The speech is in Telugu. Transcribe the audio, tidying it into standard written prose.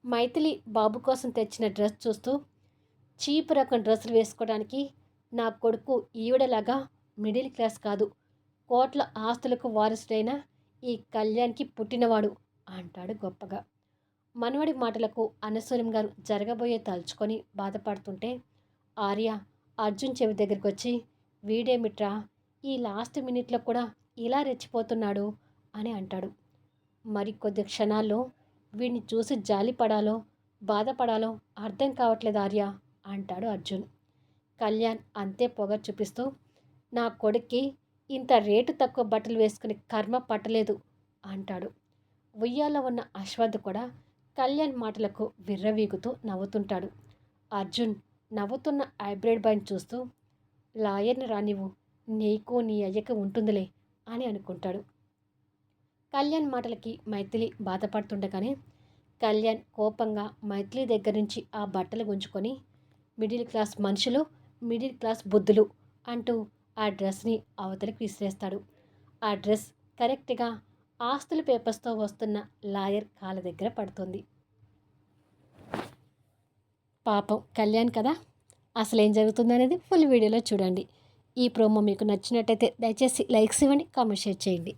మైథిలి బాబు కోసం తెచ్చిన డ్రెస్ చూస్తూ, చీప్ రకం డ్రెస్సులు వేసుకోవడానికి నా కొడుకు ఈవిడలాగా మిడిల్ క్లాస్ కాదు, కోట్ల ఆస్తులకు వారసుడైన ఈ కళ్యాణ్కి పుట్టినవాడు అంటాడు గొప్పగా. మనవడి మాటలకు అనసూయం గారు జరగబోయే తలుచుకొని బాధపడుతుంటే, ఆర్య అర్జున్ చెవి దగ్గరికి వచ్చి, వీడేమిట్రా ఈ లాస్ట్ మినిట్లో కూడా ఇలా రెచ్చిపోతున్నాడు అని అంటాడు. మరికొద్ది క్షణాల్లో వీడిని చూసి జాలిపడాలో బాధపడాలో అర్థం కావట్లేదు ఆర్య అంటాడు అర్జున్. కళ్యాణ్ అంతే పొగరు చూపిస్తూ, నా కొడుక్కి ఇంత రేటు తక్కువ బట్టలు వేసుకునే కర్మ పట్టలేదు అంటాడు. ఉయ్యాలో ఉన్న అశ్వథ్ కూడా కళ్యాణ్ మాటలకు విర్రవీగుతూ నవ్వుతుంటాడు. అర్జున్ నవ్వుతున్న హైబ్రిడ్ బాయ్ని చూస్తూ, లాయర్ని రానివ్వు, నీకు నీ అయ్యకి ఉంటుందిలే అని అనుకుంటాడు. కళ్యాణ్ మాటలకి మైథిలి బాధపడుతుండగానే కళ్యాణ్ కోపంగా మైథిలి దగ్గర నుంచి ఆ బట్టలు గుంజుకొని, మిడిల్ క్లాస్ మనుషులు, మిడిల్ క్లాస్ బుద్ధులు అంటూ ఆ డ్రెస్ని అవతలికి విసిరేస్తాడు. ఆ డ్రెస్ కరెక్ట్గా ఆస్తుల పేపర్స్తో వస్తున్న లాయర్ కాళ్ళ దగ్గర పడుతుంది. పాపం కళ్యాణ్ కదా, అసలు ఏం జరుగుతుందనేది ఫుల్ వీడియోలో చూడండి. ఈ ప్రోమో మీకు నచ్చినట్టయితే దయచేసి లైక్స్ ఇవ్వండి, కామెంట్ షేర్ చేయండి.